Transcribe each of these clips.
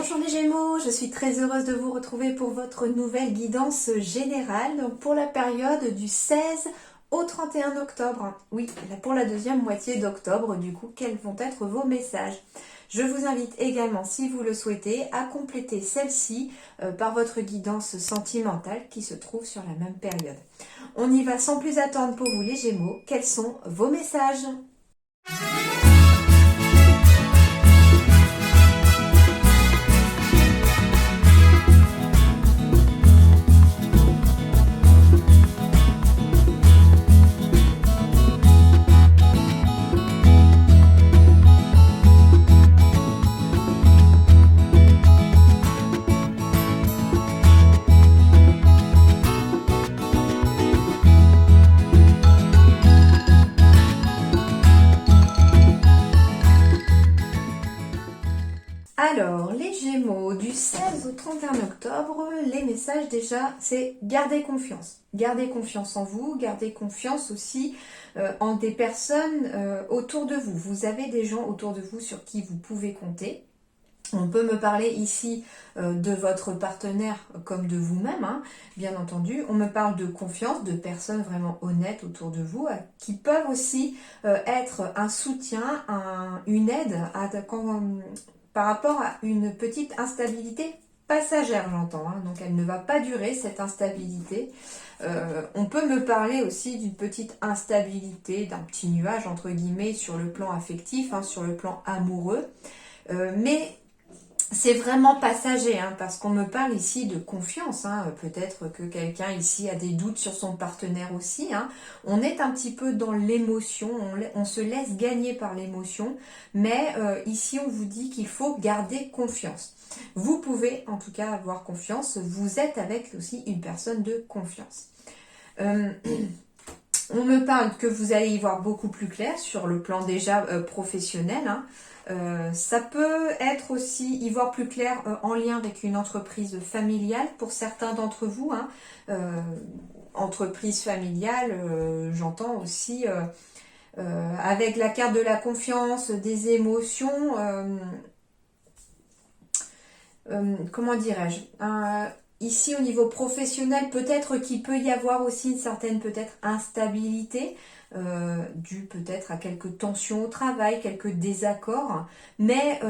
Bonjour les Gémeaux, je suis très heureuse de vous retrouver pour votre nouvelle guidance générale donc pour la période du 16 au 31 octobre. Oui, pour la deuxième moitié d'octobre, du coup, quels vont être vos messages? Je vous invite également, si vous le souhaitez, à compléter celle-ci par votre guidance sentimentale qui se trouve sur la même période. On y va sans plus attendre pour vous les Gémeaux. Quels sont vos messages? Alors, les Gémeaux, du 16 au 31 octobre, les messages déjà, c'est garder confiance. Gardez confiance en vous, gardez confiance aussi en des personnes autour de vous. Vous avez des gens autour de vous sur qui vous pouvez compter. On peut me parler ici de votre partenaire comme de vous-même, hein, bien entendu. On me parle de confiance, de personnes vraiment honnêtes autour de vous, qui peuvent aussi être un soutien, une aide par rapport à une petite instabilité passagère, j'entends. Hein, donc elle ne va pas durer, cette instabilité. On peut me parler aussi d'une petite instabilité, d'un petit nuage, entre guillemets, sur le plan affectif, hein, sur le plan amoureux. Mais c'est vraiment passager, hein, parce qu'on me parle ici de confiance. Hein. Peut-être que quelqu'un ici a des doutes sur son partenaire aussi. Hein. On est un petit peu dans l'émotion, on se laisse gagner par l'émotion, mais ici on vous dit qu'il faut garder confiance. Vous pouvez en tout cas avoir confiance, vous êtes avec aussi une personne de confiance. On me parle que vous allez y voir beaucoup plus clair sur le plan déjà professionnel. Hein. Ça peut être aussi y voir plus clair en lien avec une entreprise familiale pour certains d'entre vous. Hein. Entreprise familiale, j'entends aussi avec la carte de la confiance, des émotions, comment dirais-je, ici au niveau professionnel, peut-être qu'il peut y avoir aussi une certaine peut-être instabilité, dû peut-être à quelques tensions au travail, quelques désaccords, mais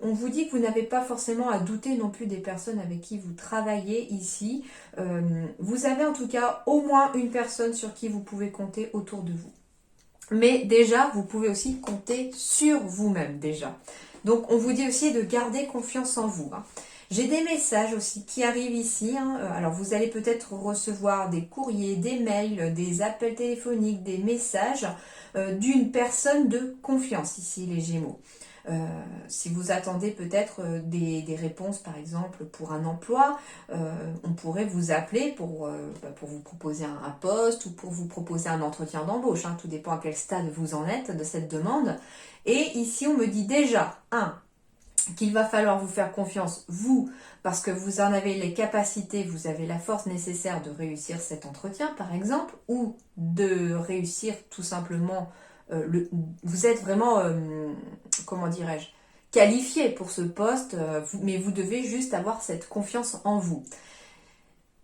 on vous dit que vous n'avez pas forcément à douter non plus des personnes avec qui vous travaillez ici. Vous avez en tout cas au moins une personne sur qui vous pouvez compter autour de vous. Mais déjà, vous pouvez aussi compter sur vous-même déjà. Donc on vous dit aussi de garder confiance en vous. Hein. J'ai des messages aussi qui arrivent ici. Hein. Alors vous allez peut-être recevoir des courriers, des mails, des appels téléphoniques, des messages d'une personne de confiance ici, les Gémeaux. Si vous attendez peut-être des réponses, par exemple, pour un emploi, on pourrait vous appeler pour vous proposer un poste ou pour vous proposer un entretien d'embauche. Hein. Tout dépend à quel stade vous en êtes de cette demande. Et ici, on me dit déjà, qu'il va falloir vous faire confiance, vous, parce que vous en avez les capacités, vous avez la force nécessaire de réussir cet entretien, par exemple, ou de réussir tout simplement, vous êtes vraiment, comment dirais-je, qualifié pour ce poste, mais vous devez juste avoir cette confiance en vous.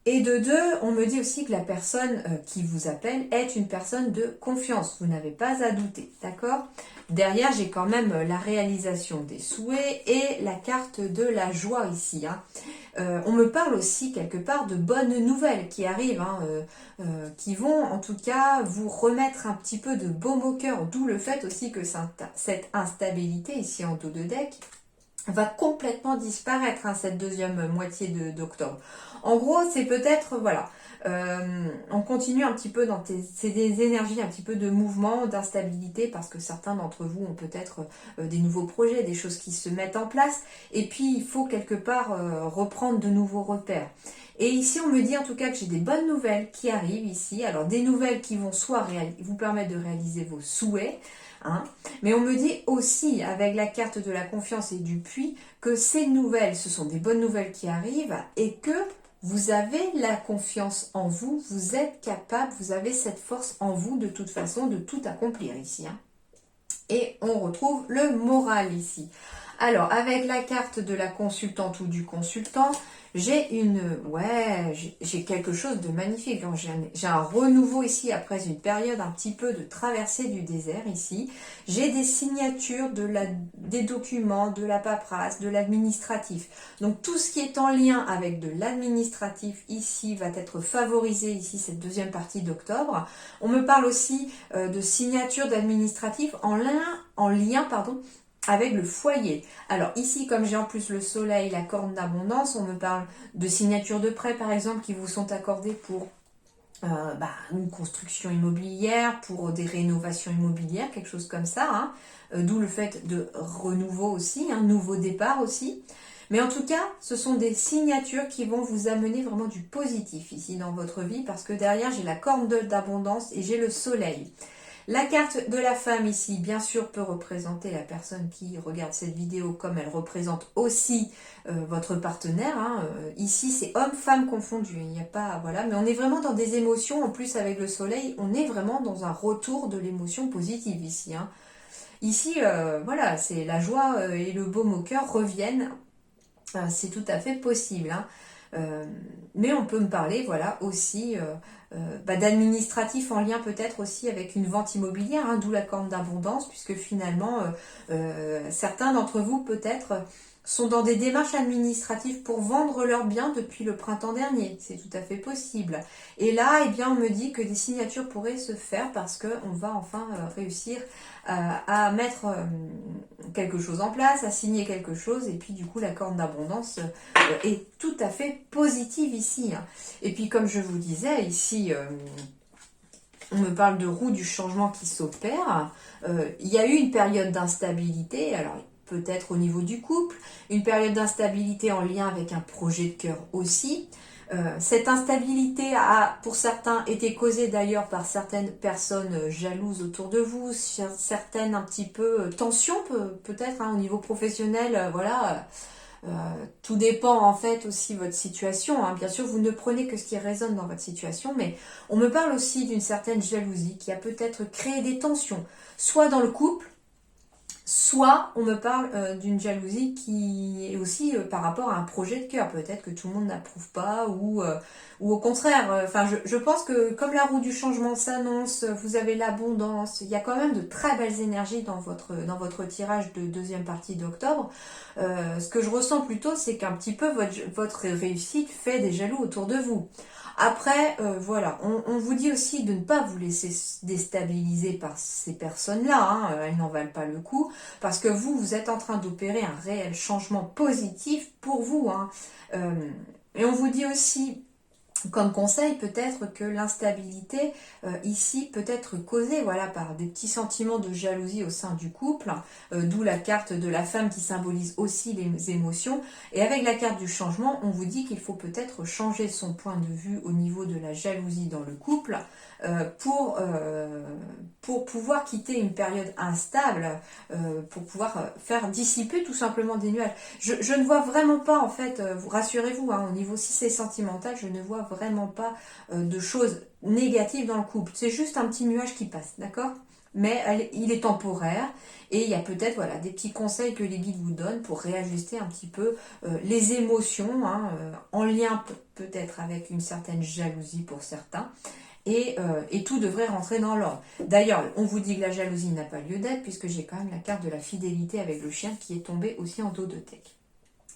Et de deux, on me dit aussi que la personne qui vous appelle est une personne de confiance. Vous n'avez pas à douter, d'accord? Derrière, j'ai quand même la réalisation des souhaits et la carte de la joie ici. Hein. On me parle aussi quelque part de bonnes nouvelles qui arrivent, hein, qui vont en tout cas vous remettre un petit peu de baume au cœur. D'où le fait aussi que cette instabilité ici en dos de deck va complètement disparaître, hein, cette deuxième moitié d'octobre. En gros, c'est peut-être, voilà, on continue un petit peu dans c'est des énergies un petit peu de mouvement, d'instabilité, parce que certains d'entre vous ont peut-être des nouveaux projets, des choses qui se mettent en place, et puis il faut quelque part reprendre de nouveaux repères. Et ici, on me dit en tout cas que j'ai des bonnes nouvelles qui arrivent ici, alors des nouvelles qui vont soit vous permettre de réaliser vos souhaits, hein, mais on me dit aussi, avec la carte de la confiance et du puits, que ces nouvelles, ce sont des bonnes nouvelles qui arrivent et que vous avez la confiance en vous, vous êtes capable, vous avez cette force en vous de toute façon de tout accomplir ici. Hein. Et on retrouve le moral ici. Alors, avec la carte de la consultante ou du consultant, j'ai quelque chose de magnifique. J'ai un renouveau ici après une période un petit peu de traversée du désert ici. J'ai des signatures des documents, de la paperasse, de l'administratif. Donc tout ce qui est en lien avec de l'administratif ici va être favorisé ici cette deuxième partie d'octobre. On me parle aussi de signatures d'administratif en lien, avec le foyer. Alors ici, comme j'ai en plus le soleil, la corne d'abondance, on me parle de signatures de prêt par exemple qui vous sont accordées pour une construction immobilière, pour des rénovations immobilières, quelque chose comme ça. Hein. D'où le fait de renouveau aussi, un nouveau départ aussi. Mais en tout cas, ce sont des signatures qui vont vous amener vraiment du positif ici dans votre vie parce que derrière, j'ai la corne d'abondance et j'ai le soleil. La carte de la femme ici, bien sûr, peut représenter la personne qui regarde cette vidéo comme elle représente aussi votre partenaire. Hein. Ici, c'est homme-femme confondu. Il n'y a pas, voilà, mais on est vraiment dans des émotions. En plus, avec le soleil, on est vraiment dans un retour de l'émotion positive ici. Hein. Ici, voilà, c'est la joie et le baume au cœur reviennent. C'est tout à fait possible. Hein. Mais on peut me parler, voilà, aussi d'administratif en lien peut-être aussi avec une vente immobilière, hein, d'où la corne d'abondance, puisque finalement, certains d'entre vous peut-être sont dans des démarches administratives pour vendre leurs biens depuis le printemps dernier. C'est tout à fait possible. Et là, eh bien, on me dit que des signatures pourraient se faire parce qu'on va enfin réussir à mettre quelque chose en place, à signer quelque chose, et puis du coup la corne d'abondance est tout à fait positive ici. Hein. Et puis comme je vous disais, ici on me parle de roue du changement qui s'opère. Il y a eu une période d'instabilité, alors peut-être au niveau du couple, une période d'instabilité en lien avec un projet de cœur aussi. Cette instabilité a, pour certains, été causée d'ailleurs par certaines personnes jalouses autour de vous, certaines un petit peu tensions peut-être hein, au niveau professionnel, voilà. Tout dépend en fait aussi de votre situation. Hein. Bien sûr, vous ne prenez que ce qui résonne dans votre situation, mais on me parle aussi d'une certaine jalousie qui a peut-être créé des tensions, soit dans le couple, soit on me parle d'une jalousie qui est aussi par rapport à un projet de cœur. Peut-être que tout le monde n'approuve pas ou au contraire. Enfin, je pense que comme la roue du changement s'annonce, vous avez l'abondance. Il y a quand même de très belles énergies dans votre tirage de deuxième partie d'octobre. Ce que je ressens plutôt, c'est qu'un petit peu votre réussite fait des jaloux autour de vous. Après, voilà, on vous dit aussi de ne pas vous laisser déstabiliser par ces personnes-là, hein, elles n'en valent pas le coup, parce que vous êtes en train d'opérer un réel changement positif pour vous. Hein. Et on vous dit aussi, comme conseil, peut-être que l'instabilité ici peut être causée voilà, par des petits sentiments de jalousie au sein du couple, d'où la carte de la femme qui symbolise aussi les émotions. Et avec la carte du changement, on vous dit qu'il faut peut-être changer son point de vue au niveau de la jalousie dans le couple pour pouvoir quitter une période instable, pour pouvoir faire dissiper tout simplement des nuages. Je ne vois vraiment pas, en fait, rassurez-vous, hein, au niveau si c'est sentimental, je ne vois vraiment pas de choses négatives dans le couple. C'est juste un petit nuage qui passe, d'accord ? Mais il est temporaire et il y a peut-être voilà, des petits conseils que les guides vous donnent pour réajuster un petit peu les émotions, hein, en lien peut-être avec une certaine jalousie pour certains. Et tout devrait rentrer dans l'ordre. D'ailleurs, on vous dit que la jalousie n'a pas lieu d'être puisque j'ai quand même la carte de la fidélité avec le chien qui est tombée aussi en dos de tech.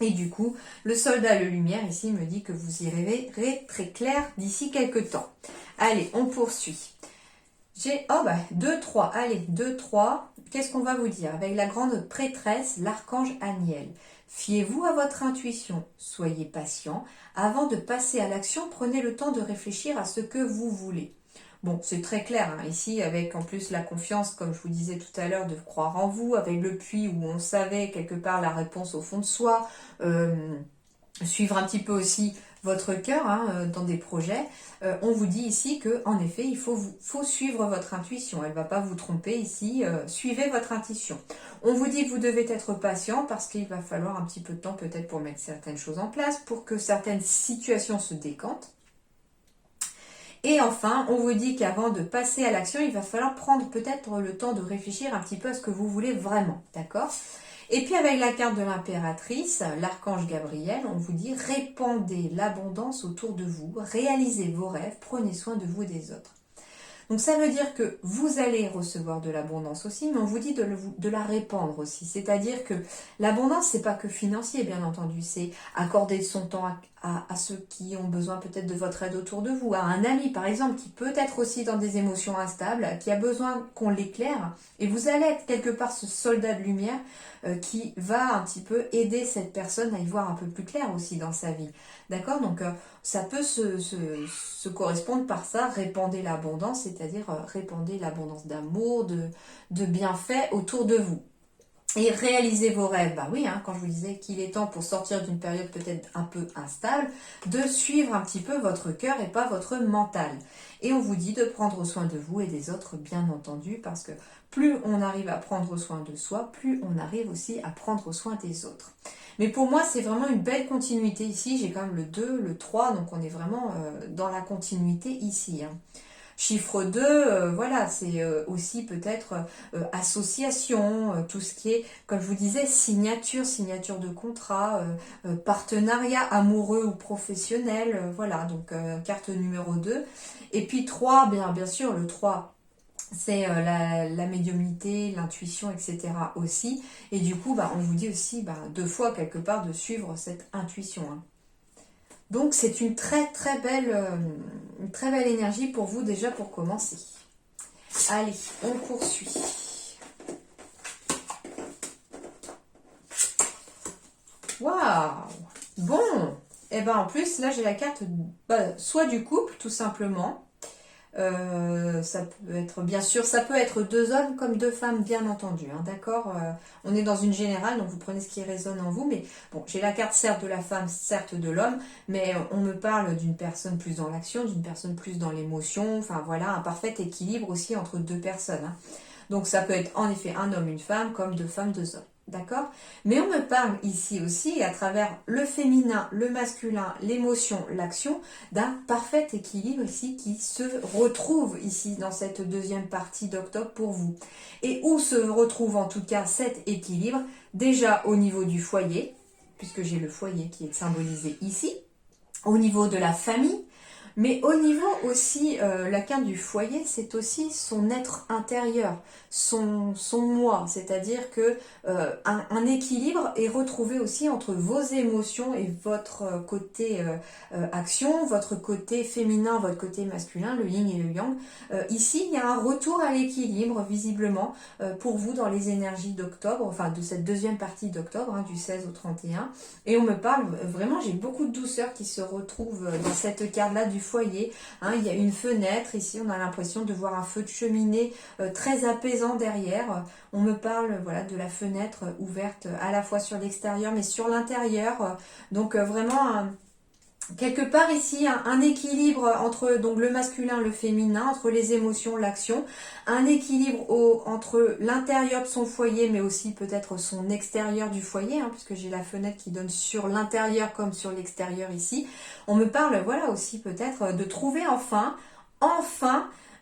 Et du coup, le soldat le lumière ici me dit que vous y verrez très clair d'ici quelques temps. Allez, on poursuit. J'ai, 2, 3, allez, 2, 3. Qu'est-ce qu'on va vous dire? Avec la grande prêtresse, l'archange Aniel. Fiez-vous à votre intuition, soyez patient. Avant de passer à l'action, prenez le temps de réfléchir à ce que vous voulez. Bon, c'est très clair, hein, ici, avec en plus la confiance, comme je vous disais tout à l'heure, de croire en vous, avec le puits où on savait quelque part la réponse au fond de soi, suivre un petit peu aussi votre cœur hein, dans des projets, on vous dit ici que en effet il faut suivre votre intuition, elle ne va pas vous tromper ici, suivez votre intuition. On vous dit que vous devez être patient parce qu'il va falloir un petit peu de temps peut-être pour mettre certaines choses en place, pour que certaines situations se décantent. Et enfin, on vous dit qu'avant de passer à l'action, il va falloir prendre peut-être le temps de réfléchir un petit peu à ce que vous voulez vraiment, d'accord ? Et puis avec la carte de l'impératrice, l'archange Gabriel, on vous dit répandez l'abondance autour de vous, réalisez vos rêves, prenez soin de vous et des autres. Donc ça veut dire que vous allez recevoir de l'abondance aussi, mais on vous dit de la répandre aussi. C'est-à-dire que l'abondance, c'est pas que financier, bien entendu, c'est accorder son temps à ceux qui ont besoin peut-être de votre aide autour de vous, à un ami par exemple, qui peut être aussi dans des émotions instables, qui a besoin qu'on l'éclaire, et vous allez être quelque part ce soldat de lumière qui va un petit peu aider cette personne à y voir un peu plus clair aussi dans sa vie. D'accord? Donc ça peut se correspondre par ça, répandez l'abondance, c'est-à-dire répandez l'abondance d'amour, de bienfaits autour de vous. Et réaliser vos rêves, bah oui, hein, quand je vous disais qu'il est temps pour sortir d'une période peut-être un peu instable, de suivre un petit peu votre cœur et pas votre mental. Et on vous dit de prendre soin de vous et des autres, bien entendu, parce que plus on arrive à prendre soin de soi, plus on arrive aussi à prendre soin des autres. Mais pour moi, c'est vraiment une belle continuité ici. J'ai quand même le 2, le 3, donc on est vraiment dans la continuité ici. Hein. Chiffre 2, voilà, c'est aussi peut-être association, tout ce qui est, comme je vous disais, signature de contrat, partenariat amoureux ou professionnel, voilà, donc carte numéro 2. Et puis 3, bien sûr, le 3, c'est la médiumnité, l'intuition, etc. aussi. Et du coup, on vous dit aussi 2 fois quelque part de suivre cette intuition. Hein. Donc c'est une très belle énergie pour vous déjà pour commencer. Allez, on poursuit. Waouh! Bon! Et en plus, là j'ai la carte soit du couple, tout simplement. Ça peut être, bien sûr, ça peut être 2 hommes comme 2 femmes, bien entendu, hein, d'accord. On est dans une générale, donc vous prenez ce qui résonne en vous, mais bon, j'ai la carte certes de la femme, certes de l'homme, mais on me parle d'une personne plus dans l'action, d'une personne plus dans l'émotion, enfin voilà, un parfait équilibre aussi entre 2 personnes. Hein. Donc ça peut être en effet un homme, une femme, comme 2 femmes, 2 hommes. D'accord? Mais on me parle ici aussi, à travers le féminin, le masculin, l'émotion, l'action, d'un parfait équilibre ici qui se retrouve ici dans cette deuxième partie d'octobre pour vous. Et où se retrouve en tout cas cet équilibre? Déjà au niveau du foyer, puisque j'ai le foyer qui est symbolisé ici, au niveau de la famille, mais au niveau aussi, la carte du foyer, c'est aussi son être intérieur, son moi, c'est-à-dire que un équilibre est retrouvé aussi entre vos émotions et votre côté action, votre côté féminin, votre côté masculin, le yin et le yang. Ici, il y a un retour à l'équilibre, visiblement, pour vous dans les énergies d'octobre, enfin de cette deuxième partie d'octobre, hein, du 16 au 31. Et on me parle, vraiment, j'ai beaucoup de douceur qui se retrouve dans cette carte-là du foyer. Hein, il y a une fenêtre, ici on a l'impression de voir un feu de cheminée très apaisant derrière. On me parle voilà, de la fenêtre ouverte à la fois sur l'extérieur mais sur l'intérieur. Donc vraiment quelque part ici un équilibre entre donc le masculin, le féminin, entre les émotions, l'action, un équilibre entre l'intérieur de son foyer mais aussi peut-être son extérieur du foyer, hein, puisque j'ai la fenêtre qui donne sur l'intérieur comme sur l'extérieur ici. On me parle voilà aussi peut-être de trouver enfin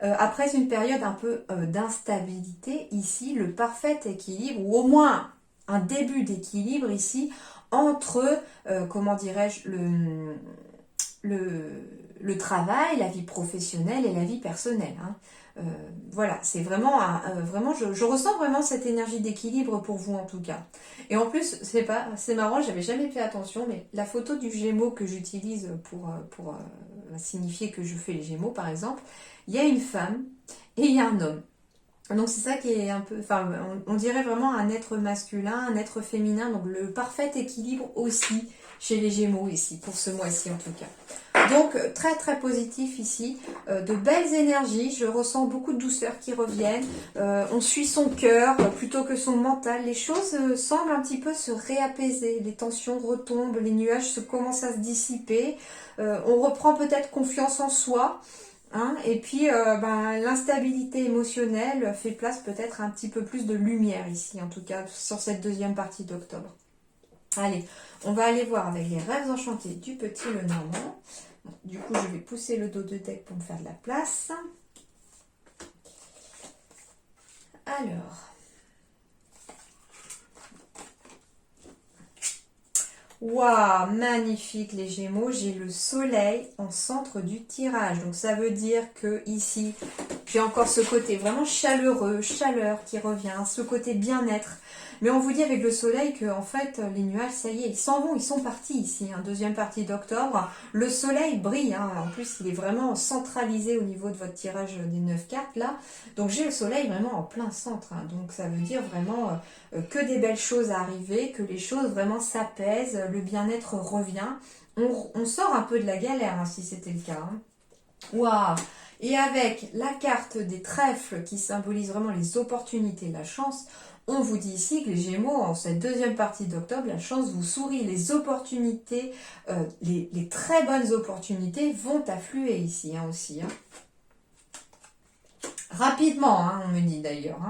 après une période un peu d'instabilité ici, le parfait équilibre ou au moins un début d'équilibre ici entre, comment dirais-je, le travail, la vie professionnelle et la vie personnelle. Hein. Voilà, c'est vraiment, vraiment je ressens vraiment cette énergie d'équilibre pour vous en tout cas. Et en plus, c'est marrant, j'avais jamais fait attention, mais la photo du Gémeaux que j'utilise pour signifier que je fais les Gémeaux par exemple, il y a une femme et il y a un homme. Donc c'est ça qui est un peu, enfin on dirait vraiment un être masculin, un être féminin, donc le parfait équilibre aussi chez les Gémeaux ici, pour ce mois-ci en tout cas. Donc très positif ici, de belles énergies, je ressens beaucoup de douceur qui reviennent, on suit son cœur plutôt que son mental, les choses semblent un petit peu se réapaiser, les tensions retombent, les nuages commencent à se dissiper, on reprend peut-être confiance en soi. Hein, et puis l'instabilité émotionnelle fait place peut-être à un petit peu plus de lumière ici, en tout cas sur cette deuxième partie d'octobre. Allez, on va aller voir avec les rêves enchantés du petit Lenormand. Bon, du coup, je vais pousser le dos de deck pour me faire de la place. Alors, Waouh, magnifique les Gémeaux, j'ai le soleil en centre du tirage. Donc ça veut dire que ici, j'ai encore ce côté vraiment chaleureux, chaleur qui revient, ce côté bien-être. Mais on vous dit avec le soleil que en fait les nuages, ça y est, ils s'en vont, ils sont partis ici. Deuxième partie d'octobre, le soleil brille. En plus, il est vraiment centralisé au niveau de votre tirage des 9 cartes là. Donc j'ai le soleil vraiment en plein centre. Donc ça veut dire vraiment que des belles choses à arriver, que les choses vraiment s'apaisent, le bien-être revient. On sort un peu de la galère si c'était le cas. Waouh! Et avec la carte des trèfles qui symbolise vraiment les opportunités, la chance, on vous dit ici que les Gémeaux, en cette deuxième partie d'octobre, la chance vous sourit, les opportunités, les très bonnes opportunités vont affluer ici aussi. Rapidement, on me dit d'ailleurs.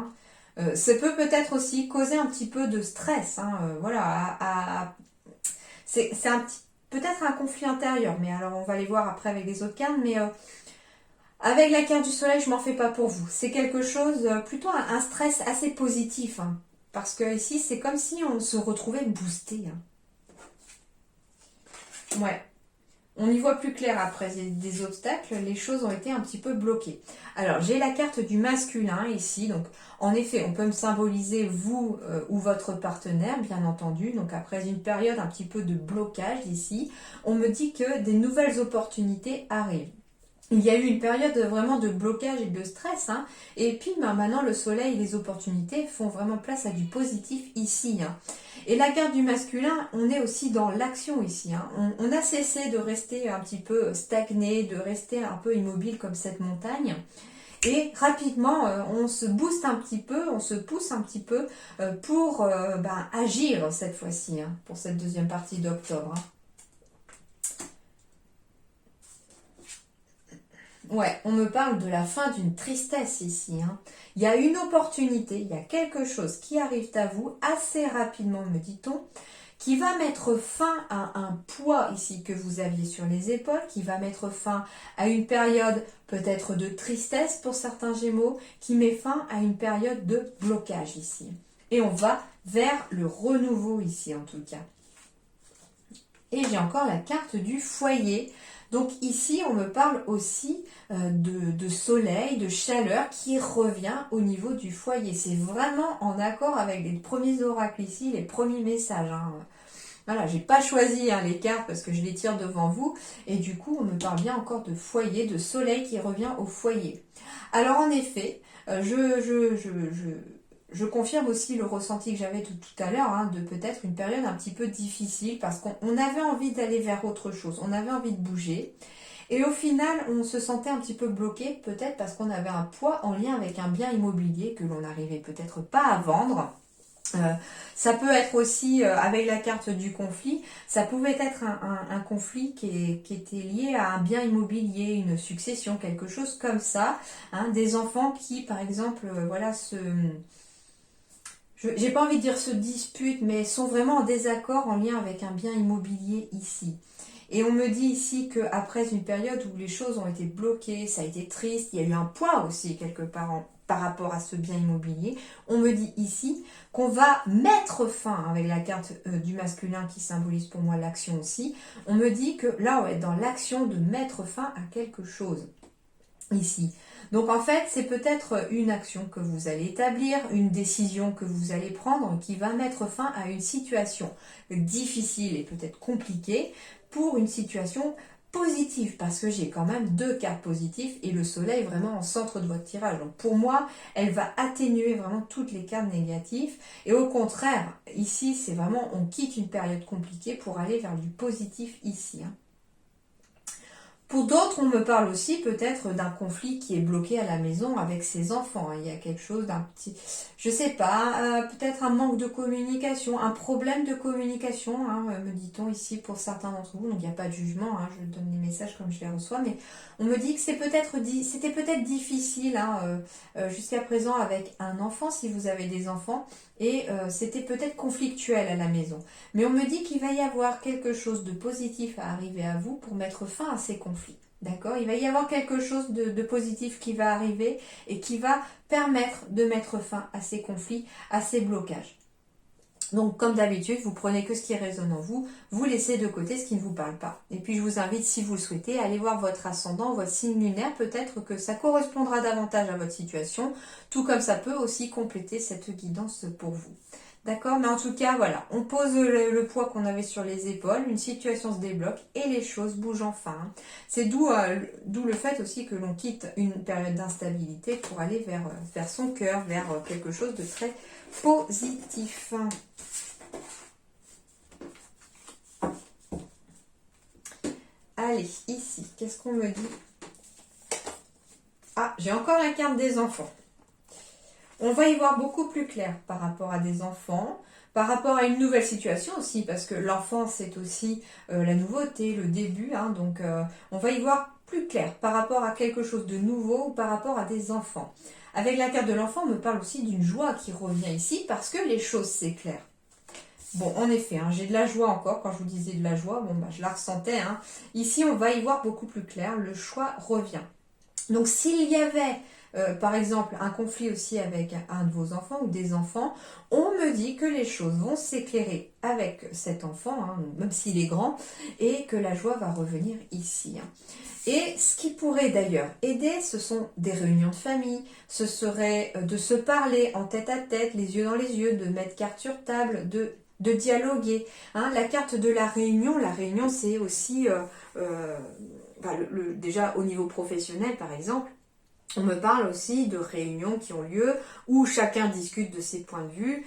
Ça peut peut-être aussi causer un petit peu de stress. Voilà, c'est peut-être un conflit intérieur, mais alors on va les voir après avec les autres cartes, mais avec la carte du soleil, je m'en fais pas pour vous. C'est quelque chose, plutôt un stress assez positif. Parce que ici, c'est comme si on se retrouvait boosté. Ouais. On y voit plus clair après des obstacles, les choses ont été un petit peu bloquées. Alors, j'ai la carte du masculin ici. Donc, en effet, on peut me symboliser vous ou votre partenaire, bien entendu. Donc, après une période un petit peu de blocage ici, on me dit que des nouvelles opportunités arrivent. Il y a eu une période vraiment de blocage et de stress. Et puis maintenant, le soleil et les opportunités font vraiment place à du positif ici. Et la carte du masculin, on est aussi dans l'action ici. On a cessé de rester un petit peu stagné, de rester un peu immobile comme cette montagne. Et rapidement, on se booste un petit peu, on se pousse un petit peu pour agir cette fois-ci, pour cette deuxième partie d'octobre. Ouais, on me parle de la fin d'une tristesse ici. Il y a une opportunité, il y a quelque chose qui arrive à vous assez rapidement, me dit-on, qui va mettre fin à un poids ici que vous aviez sur les épaules, qui va mettre fin à une période peut-être de tristesse pour certains Gémeaux, qui met fin à une période de blocage ici. Et on va vers le renouveau ici en tout cas. Et j'ai encore la carte du foyer. Donc ici, on me parle aussi de soleil, de chaleur qui revient au niveau du foyer. C'est vraiment en accord avec les premiers oracles ici, les premiers messages. Voilà, j'ai pas choisi les cartes parce que je les tire devant vous. Et du coup, on me parle bien encore de foyer, de soleil qui revient au foyer. Alors en effet, je confirme aussi le ressenti que j'avais tout à l'heure, de peut-être une période un petit peu difficile parce qu'on avait envie d'aller vers autre chose, on avait envie de bouger. Et au final, on se sentait un petit peu bloqué, peut-être parce qu'on avait un poids en lien avec un bien immobilier que l'on n'arrivait peut-être pas à vendre. Ça peut être aussi, avec la carte du conflit, ça pouvait être un conflit qui était lié à un bien immobilier, une succession, quelque chose comme ça. Des enfants qui, par exemple, j'ai pas envie de dire se disputent, mais sont vraiment en désaccord en lien avec un bien immobilier ici. Et on me dit ici qu'après une période où les choses ont été bloquées, ça a été triste, il y a eu un poids aussi quelque part par rapport à ce bien immobilier, on me dit ici qu'on va mettre fin, avec la carte du masculin qui symbolise pour moi l'action aussi, on me dit que là on va être dans l'action de mettre fin à quelque chose ici. Donc en fait, c'est peut-être une action que vous allez établir, une décision que vous allez prendre qui va mettre fin à une situation difficile et peut-être compliquée pour une situation positive, parce que j'ai quand même deux cartes positives et le soleil vraiment en centre de votre tirage. Donc pour moi, elle va atténuer vraiment toutes les cartes négatives et au contraire, ici, c'est vraiment on quitte une période compliquée pour aller vers du positif ici. Pour d'autres, on me parle aussi peut-être d'un conflit qui est bloqué à la maison avec ses enfants. Il y a quelque chose d'un petit, je sais pas, peut-être un manque de communication, un problème de communication, me dit-on ici pour certains d'entre vous. Donc il n'y a pas de jugement, je donne les messages comme je les reçois, mais on me dit que c'était peut-être difficile jusqu'à présent avec un enfant si vous avez des enfants. Et c'était peut-être conflictuel à la maison. Mais on me dit qu'il va y avoir quelque chose de positif à arriver à vous pour mettre fin à ces conflits. D'accord? Il va y avoir quelque chose de positif qui va arriver et qui va permettre de mettre fin à ces conflits, à ces blocages. Donc, comme d'habitude, vous prenez que ce qui résonne en vous, vous laissez de côté ce qui ne vous parle pas. Et puis, je vous invite, si vous le souhaitez, à aller voir votre ascendant, votre signe lunaire. Peut-être que ça correspondra davantage à votre situation, tout comme ça peut aussi compléter cette guidance pour vous. D'accord? Mais en tout cas, voilà, on pose le poids qu'on avait sur les épaules, une situation se débloque et les choses bougent enfin. C'est d'où le fait aussi que l'on quitte une période d'instabilité pour aller vers son cœur, vers quelque chose de très positif. Allez, ici, qu'est-ce qu'on me dit? Ah, j'ai encore la carte des enfants. On va y voir beaucoup plus clair par rapport à des enfants, par rapport à une nouvelle situation aussi, parce que l'enfant, c'est aussi la nouveauté, le début. Donc, on va y voir plus clair par rapport à quelque chose de nouveau ou par rapport à des enfants. Avec la carte de l'enfant, on me parle aussi d'une joie qui revient ici, parce que les choses s'éclairent. Bon, en effet, j'ai de la joie encore. Quand je vous disais de la joie, je la ressentais. Ici, on va y voir beaucoup plus clair. Le choix revient. Donc, s'il y avait, par exemple, un conflit aussi avec un de vos enfants ou des enfants, on me dit que les choses vont s'éclairer avec cet enfant, même s'il est grand, et que la joie va revenir ici. Et ce qui pourrait d'ailleurs aider, ce sont des réunions de famille, ce serait de se parler en tête à tête, les yeux dans les yeux, de mettre carte sur table, de dialoguer. La carte de la réunion c'est aussi, déjà au niveau professionnel par exemple, on me parle aussi de réunions qui ont lieu où chacun discute de ses points de vue,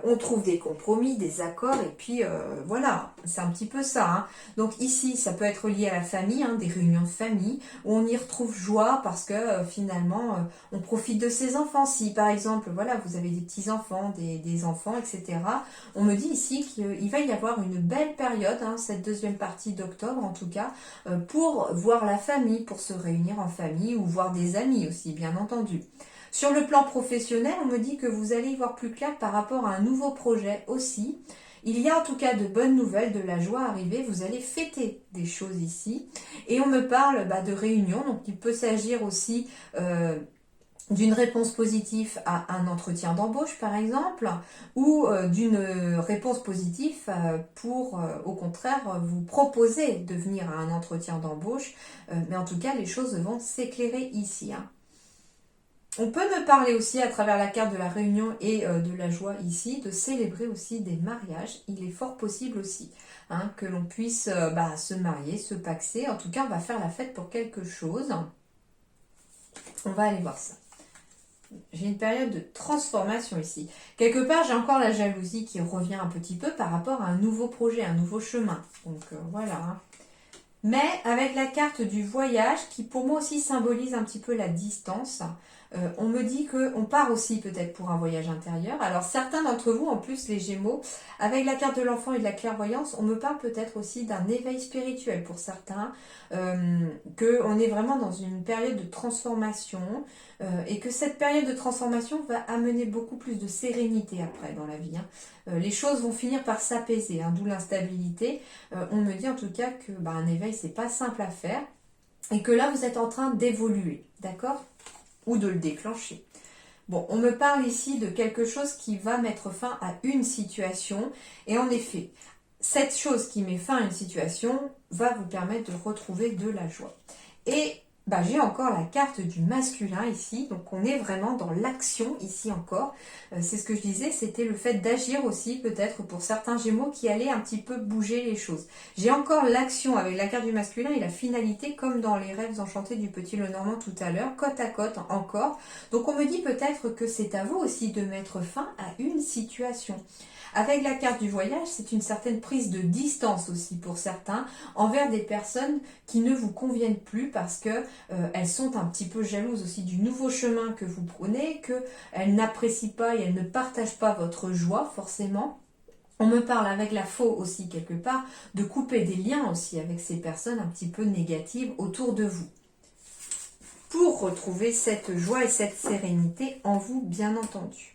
on trouve des compromis, des accords, et puis voilà, c'est un petit peu ça. Donc ici, ça peut être lié à la famille, des réunions de famille, où on y retrouve joie parce que finalement, on profite de ses enfants. Si par exemple, voilà, vous avez des petits-enfants, des enfants, etc., on me dit ici qu'il va y avoir une belle période, cette deuxième partie d'octobre en tout cas, pour voir la famille, pour se réunir en famille ou voir des amis aussi, bien entendu. Sur le plan professionnel, on me dit que vous allez y voir plus clair par rapport à un nouveau projet aussi. Il y a en tout cas de bonnes nouvelles, de la joie arrivée, vous allez fêter des choses ici. Et on me parle de réunions, donc il peut s'agir aussi d'une réponse positive à un entretien d'embauche par exemple, ou d'une réponse positive pour au contraire vous proposer de venir à un entretien d'embauche, mais en tout cas les choses vont s'éclairer ici. On peut me parler aussi à travers la carte de la réunion et de la joie ici, de célébrer aussi des mariages. Il est fort possible aussi que l'on puisse se marier, se paxer, en tout cas on va faire la fête pour quelque chose. On va aller voir ça. J'ai une période de transformation ici. Quelque part, j'ai encore la jalousie qui revient un petit peu par rapport à un nouveau projet, un nouveau chemin. Donc voilà. Mais avec la carte du voyage, qui pour moi aussi symbolise un petit peu la distance, on me dit qu'on part aussi peut-être pour un voyage intérieur. Alors certains d'entre vous, en plus les Gémeaux, avec la carte de l'enfant et de la clairvoyance, on me parle peut-être aussi d'un éveil spirituel pour certains, qu'on est vraiment dans une période de transformation, et que cette période de transformation va amener beaucoup plus de sérénité après dans la vie. Les choses vont finir par s'apaiser, d'où l'instabilité. On me dit en tout cas que un éveil, c'est pas simple à faire, et que là vous êtes en train d'évoluer, d'accord ? Ou de le déclencher. Bon, on me parle ici de quelque chose qui va mettre fin à une situation, et en effet, cette chose qui met fin à une situation va vous permettre de retrouver de la joie. Et j'ai encore la carte du masculin ici, donc on est vraiment dans l'action ici encore. C'est ce que je disais, c'était le fait d'agir aussi peut-être pour certains Gémeaux qui allaient un petit peu bouger les choses. J'ai encore l'action avec la carte du masculin et la finalité comme dans les rêves enchantés du petit Lenormand tout à l'heure, côte à côte encore. Donc on me dit peut-être que c'est à vous aussi de mettre fin à une situation. Avec la carte du voyage, c'est une certaine prise de distance aussi pour certains envers des personnes qui ne vous conviennent plus parce que elles sont un petit peu jalouses aussi du nouveau chemin que vous prenez, qu'elles n'apprécient pas et elles ne partagent pas votre joie forcément. On me parle avec la faux aussi quelque part de couper des liens aussi avec ces personnes un petit peu négatives autour de vous, pour retrouver cette joie et cette sérénité en vous, bien entendu.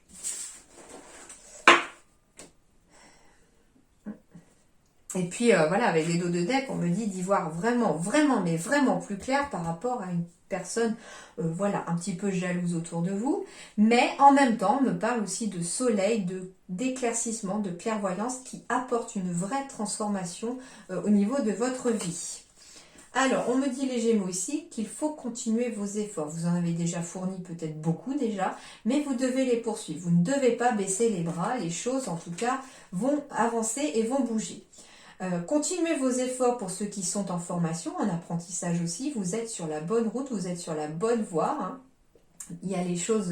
Et puis voilà, avec les dos de deck, on me dit d'y voir vraiment, vraiment, mais vraiment plus clair par rapport à une personne, voilà, un petit peu jalouse autour de vous. Mais en même temps, on me parle aussi de soleil, d'éclaircissement, de clairvoyance qui apporte une vraie transformation au niveau de votre vie. Alors, on me dit les Gémeaux ici qu'il faut continuer vos efforts. Vous en avez déjà fourni peut-être beaucoup déjà, mais vous devez les poursuivre. Vous ne devez pas baisser les bras. Les choses, en tout cas, vont avancer et vont bouger. Continuez vos efforts pour ceux qui sont en formation, en apprentissage aussi. Vous êtes sur la bonne route, vous êtes sur la bonne voie. Hein. Il y a les choses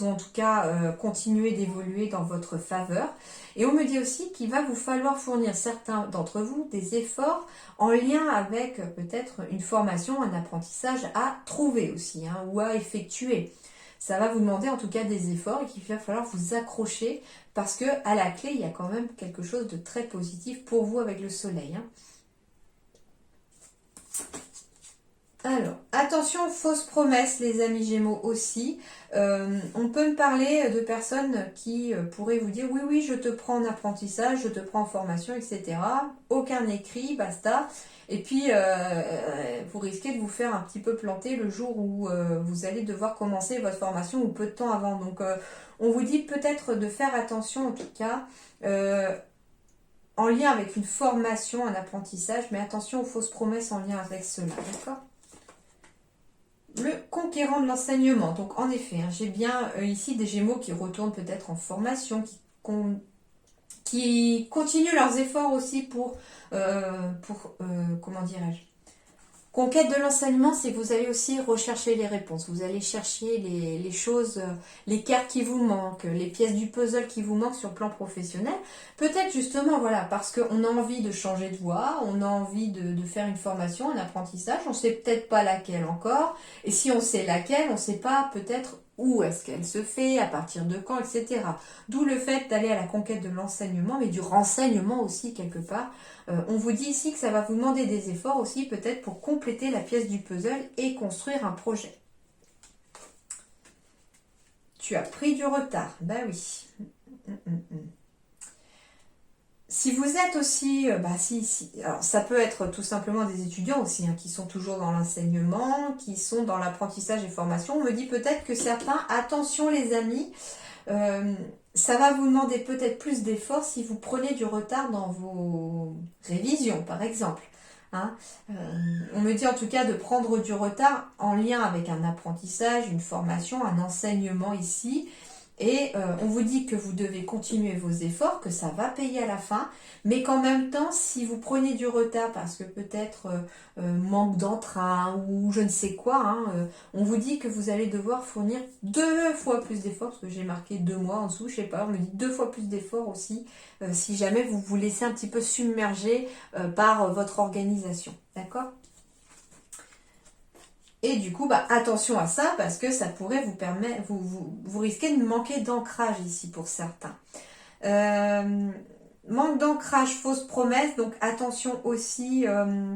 vont en tout cas continuer d'évoluer dans votre faveur. Et on me dit aussi qu'il va vous falloir fournir certains d'entre vous des efforts en lien avec peut-être une formation, un apprentissage à trouver aussi, hein, ou à effectuer. Ça va vous demander en tout cas des efforts et qu'il va falloir vous accrocher parce que à la clé, il y a quand même quelque chose de très positif pour vous avec le soleil. Hein. Alors, attention aux fausses promesses, les amis Gémeaux aussi. On peut me parler de personnes qui pourraient vous dire oui, oui, je te prends en apprentissage, je te prends en formation, etc. Aucun écrit, basta. Et puis, vous risquez de vous faire un petit peu planter le jour où vous allez devoir commencer votre formation ou peu de temps avant. Donc, on vous dit peut-être de faire attention en tout cas. En lien avec une formation, un apprentissage, mais attention aux fausses promesses en lien avec cela, d'accord ? Le conquérant de l'enseignement. Donc, en effet, hein, j'ai bien ici des Gémeaux qui retournent peut-être en formation, qui continuent leurs efforts aussi pour comment dirais-je, conquête de l'enseignement, c'est que vous allez aussi rechercher les réponses. Vous allez chercher les choses, les cartes qui vous manquent, les pièces du puzzle qui vous manquent sur le plan professionnel. Peut-être justement, voilà, parce qu'on a envie de changer de voie, on a envie de faire une formation, un apprentissage, on ne sait peut-être pas laquelle encore. Et si on sait laquelle, on ne sait pas peut-être où est-ce qu'elle se fait, à partir de quand, etc. D'où le fait d'aller à la conquête de l'enseignement, mais du renseignement aussi quelque part. On vous dit ici que ça va vous demander des efforts aussi peut-être pour compléter la pièce du puzzle et construire un projet. Tu as pris du retard, bah oui. Si vous êtes aussi, alors ça peut être tout simplement des étudiants aussi, hein, qui sont toujours dans l'enseignement, qui sont dans l'apprentissage et formation. On me dit peut-être que certains, attention les amis, ça va vous demander peut-être plus d'efforts si vous prenez du retard dans vos révisions, par exemple. Hein. On me dit en tout cas de prendre du retard en lien avec un apprentissage, une formation, un enseignement ici. Et on vous dit que vous devez continuer vos efforts, que ça va payer à la fin, mais qu'en même temps, si vous prenez du retard parce que peut-être manque d'entrain ou je ne sais quoi, hein, on vous dit que vous allez devoir fournir 2 fois plus d'efforts, parce que j'ai marqué 2 mois en dessous, je sais pas, on me dit 2 fois plus d'efforts aussi, si jamais vous vous laissez un petit peu submerger par votre organisation, d'accord ? Et du coup, attention à ça parce que ça pourrait vous permettre, vous risquez de manquer d'ancrage ici pour certains. Manque d'ancrage, fausse promesse, donc attention aussi. Alors,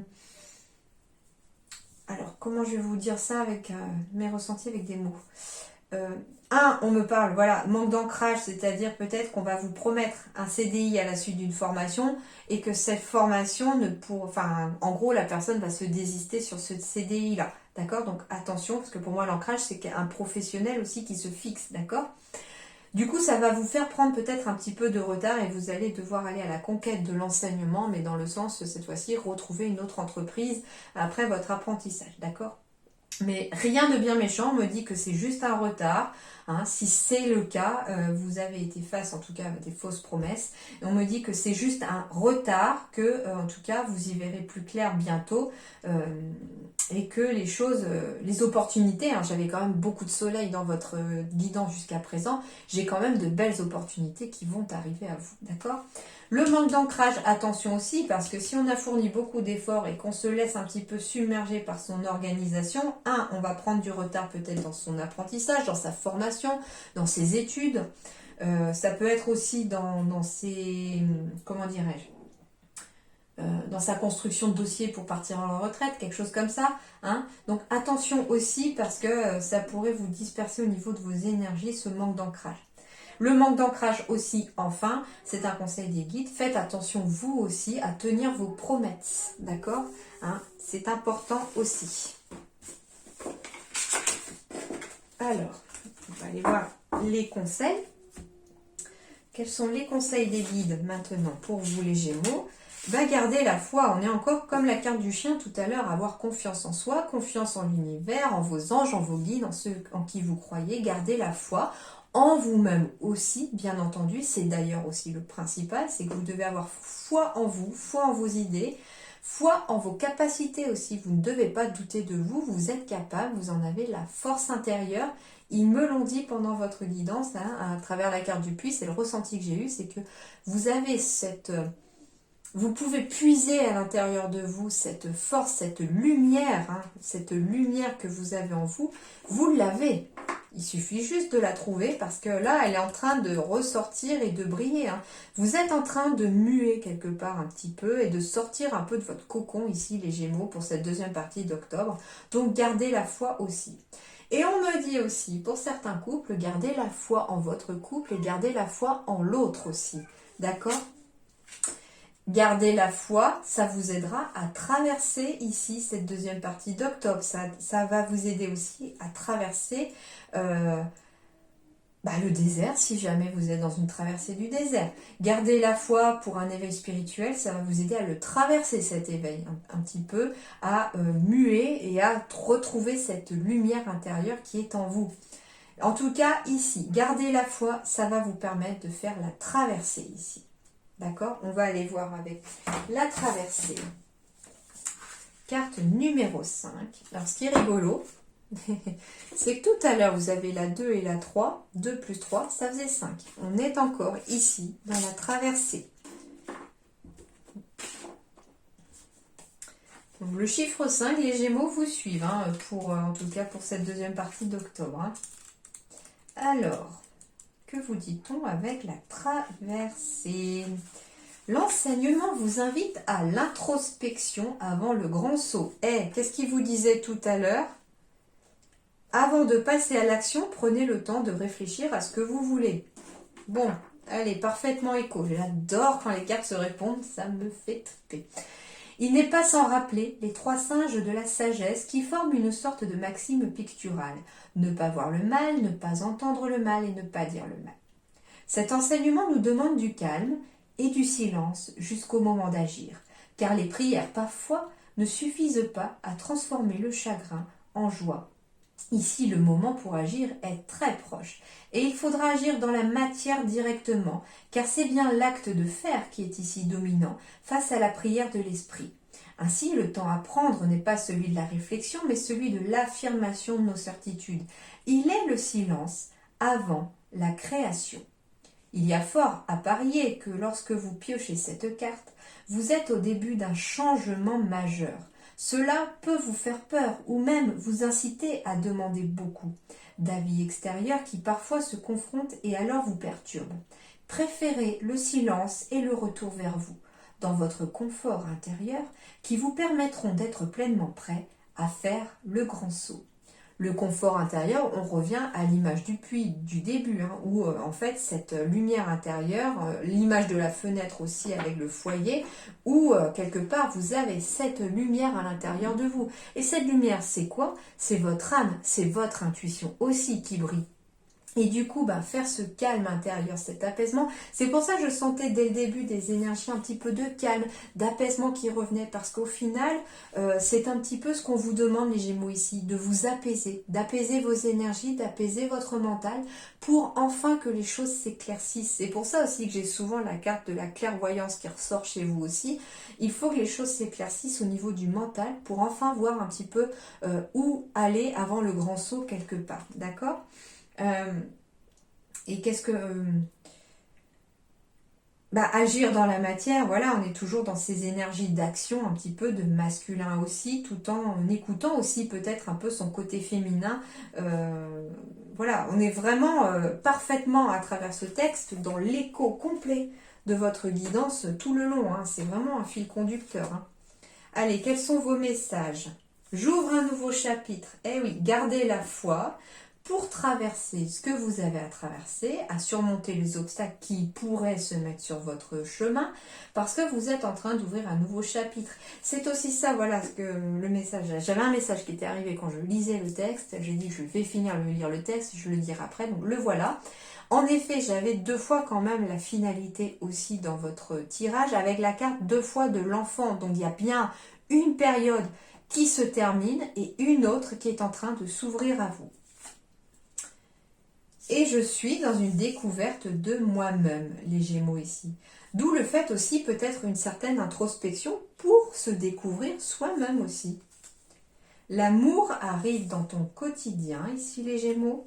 comment je vais vous dire ça avec mes ressentis avec des mots. On me parle, voilà, manque d'ancrage, c'est-à-dire peut-être qu'on va vous promettre un CDI à la suite d'une formation et que cette formation en gros, la personne va se désister sur ce CDI-là, d'accord ? Donc attention, parce que pour moi, l'ancrage, c'est un professionnel aussi qui se fixe, d'accord ? Du coup, ça va vous faire prendre peut-être un petit peu de retard et vous allez devoir aller à la conquête de l'enseignement, mais dans le sens, cette fois-ci, retrouver une autre entreprise après votre apprentissage, d'accord ? Mais rien de bien méchant, on me dit que c'est juste un retard. Hein. Si c'est le cas, vous avez été face en tout cas à des fausses promesses. Et on me dit que c'est juste un retard, que en tout cas vous y verrez plus clair bientôt. Et que les choses, les opportunités, hein, j'avais quand même beaucoup de soleil dans votre guidance jusqu'à présent, j'ai quand même de belles opportunités qui vont arriver à vous, d'accord ? Le manque d'ancrage, attention aussi, parce que si on a fourni beaucoup d'efforts et qu'on se laisse un petit peu submerger par son organisation, on va prendre du retard peut-être dans son apprentissage, dans sa formation, dans ses études. Ça peut être aussi dans ses, comment dirais-je, dans sa construction de dossier pour partir en retraite, quelque chose comme ça. Hein. Donc attention aussi parce que ça pourrait vous disperser au niveau de vos énergies, ce manque d'ancrage. Le manque d'ancrage aussi, enfin, c'est un conseil des guides. Faites attention, vous aussi, à tenir vos promesses. D'accord, hein, c'est important aussi. Alors, on va aller voir les conseils. Quels sont les conseils des guides maintenant pour vous les Gémeaux? Gardez la foi, on est encore comme la carte du chien tout à l'heure, avoir confiance en soi, confiance en l'univers, en vos anges, en vos guides, en ceux en qui vous croyez. Gardez la foi en vous-même aussi, bien entendu. C'est d'ailleurs aussi le principal, c'est que vous devez avoir foi en vous, foi en vos idées, foi en vos capacités aussi. Vous ne devez pas douter de vous, vous êtes capable, vous en avez la force intérieure. Ils me l'ont dit pendant votre guidance, hein, à travers la carte du puits, c'est le ressenti que j'ai eu, c'est que vous avez cette... Vous pouvez puiser à l'intérieur de vous cette force, cette lumière, hein, cette lumière que vous avez en vous, vous l'avez. Il suffit juste de la trouver parce que là, elle est en train de ressortir et de briller. Hein. Vous êtes en train de muer quelque part un petit peu et de sortir un peu de votre cocon ici, les Gémeaux, pour cette deuxième partie d'octobre. Donc, gardez la foi aussi. Et on me dit aussi, pour certains couples, gardez la foi en votre couple et gardez la foi en l'autre aussi. D'accord ? Gardez la foi, ça vous aidera à traverser ici cette deuxième partie d'octobre. Ça va vous aider aussi à traverser le désert, si jamais vous êtes dans une traversée du désert. Gardez la foi pour un éveil spirituel, ça va vous aider à le traverser cet éveil un petit peu, à muer et à retrouver cette lumière intérieure qui est en vous. En tout cas, ici, gardez la foi, ça va vous permettre de faire la traversée ici. D'accord? On va aller voir avec la traversée. Carte numéro 5. Alors, ce qui est rigolo, c'est que tout à l'heure, vous avez la 2 et la 3. 2 plus 3, ça faisait 5. On est encore ici, dans la traversée. Donc, le chiffre 5, les Gémeaux vous suivent, hein, en tout cas pour cette deuxième partie d'octobre. Hein. Alors, que vous dit-on avec la traversée? L'enseignement vous invite à l'introspection avant le grand saut. Qu'est-ce qu'il vous disait tout à l'heure? Avant de passer à l'action, prenez le temps de réfléchir à ce que vous voulez. Bon, allez, parfaitement écho. J'adore quand les cartes se répondent, ça me fait triper. Il n'est pas sans rappeler les 3 singes de la sagesse qui forment une sorte de maxime picturale. Ne pas voir le mal, ne pas entendre le mal et ne pas dire le mal. Cet enseignement nous demande du calme et du silence jusqu'au moment d'agir, car les prières parfois ne suffisent pas à transformer le chagrin en joie. Ici, le moment pour agir est très proche, et il faudra agir dans la matière directement, car c'est bien l'acte de faire qui est ici dominant face à la prière de l'esprit. Ainsi, le temps à prendre n'est pas celui de la réflexion, mais celui de l'affirmation de nos certitudes. Il est le silence avant la création. Il y a fort à parier que lorsque vous piochez cette carte, vous êtes au début d'un changement majeur. Cela peut vous faire peur ou même vous inciter à demander beaucoup d'avis extérieurs qui parfois se confrontent et alors vous perturbent. Préférez le silence et le retour vers vous, dans votre confort intérieur, qui vous permettront d'être pleinement prêt à faire le grand saut. Le confort intérieur, on revient à l'image du puits du début, hein, où en fait cette lumière intérieure, l'image de la fenêtre aussi avec le foyer, où quelque part vous avez cette lumière à l'intérieur de vous. Et cette lumière, c'est quoi? C'est votre âme, c'est votre intuition aussi qui brille. Et du coup, faire ce calme intérieur, cet apaisement, c'est pour ça que je sentais dès le début des énergies un petit peu de calme, d'apaisement qui revenaient, parce qu'au final, c'est un petit peu ce qu'on vous demande les Gémeaux ici, de vous apaiser, d'apaiser vos énergies, d'apaiser votre mental, pour enfin que les choses s'éclaircissent. C'est pour ça aussi que j'ai souvent la carte de la clairvoyance qui ressort chez vous aussi. Il faut que les choses s'éclaircissent au niveau du mental, pour enfin voir un petit peu où aller avant le grand saut quelque part, d'accord ? Et qu'est-ce que... agir dans la matière, voilà, on est toujours dans ces énergies d'action, un petit peu de masculin aussi, tout en écoutant aussi peut-être un peu son côté féminin. Voilà, on est vraiment parfaitement à travers ce texte dans l'écho complet de votre guidance tout le long. Hein, c'est vraiment un fil conducteur. Hein. Allez, quels sont vos messages? J'ouvre un nouveau chapitre. Eh oui, gardez la foi. pour traverser ce que vous avez à traverser, à surmonter les obstacles qui pourraient se mettre sur votre chemin, parce que vous êtes en train d'ouvrir un nouveau chapitre. C'est aussi ça, voilà, ce que le message. J'avais un message qui était arrivé quand je lisais le texte. J'ai dit, je vais finir de lire le texte, je le dirai après, donc le voilà. En effet, j'avais 2 fois quand même la finalité aussi dans votre tirage, avec la carte 2 fois de l'enfant. Donc il y a bien une période qui se termine et une autre qui est en train de s'ouvrir à vous. Et je suis dans une découverte de moi-même, les Gémeaux ici. D'où le fait aussi peut-être une certaine introspection pour se découvrir soi-même aussi. L'amour arrive dans ton quotidien, ici les Gémeaux,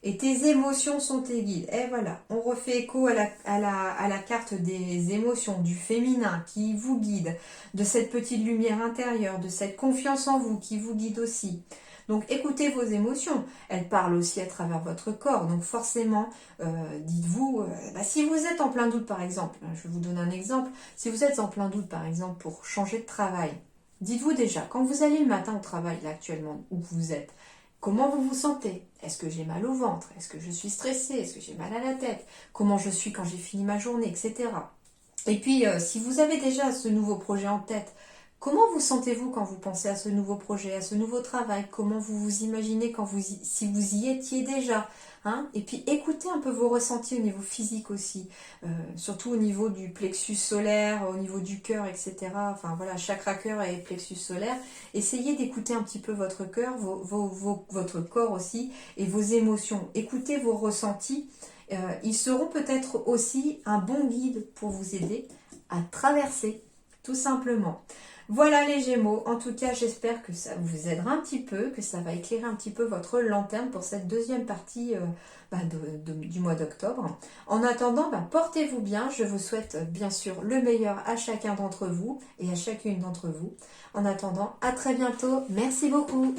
et tes émotions sont tes guides. Et voilà, on refait écho à la carte des émotions, du féminin qui vous guide, de cette petite lumière intérieure, de cette confiance en vous qui vous guide aussi. Donc écoutez vos émotions, elles parlent aussi à travers votre corps, donc forcément, dites-vous, si vous êtes en plein doute par exemple, je vais vous donner un exemple, si vous êtes en plein doute par exemple pour changer de travail, dites-vous déjà, quand vous allez le matin au travail, là actuellement, où vous êtes, comment vous vous sentez? Est-ce que j'ai mal au ventre? Est-ce que je suis stressée? Est-ce que j'ai mal à la tête? Comment je suis quand j'ai fini ma journée, etc. Et puis, si vous avez déjà ce nouveau projet en tête, comment vous sentez-vous quand vous pensez à ce nouveau projet, à ce nouveau travail? Comment vous vous imaginez si vous y étiez déjà, hein? Et puis, écoutez un peu vos ressentis au niveau physique aussi, surtout au niveau du plexus solaire, au niveau du cœur, etc. Enfin voilà, chakra cœur et plexus solaire. Essayez d'écouter un petit peu votre cœur, votre corps aussi, et vos émotions. Écoutez vos ressentis. Ils seront peut-être aussi un bon guide pour vous aider à traverser, tout simplement. Voilà les Gémeaux, en tout cas j'espère que ça vous aidera un petit peu, que ça va éclairer un petit peu votre lanterne pour cette deuxième partie du mois d'octobre. En attendant, portez-vous bien, je vous souhaite bien sûr le meilleur à chacun d'entre vous et à chacune d'entre vous. En attendant, à très bientôt, merci beaucoup.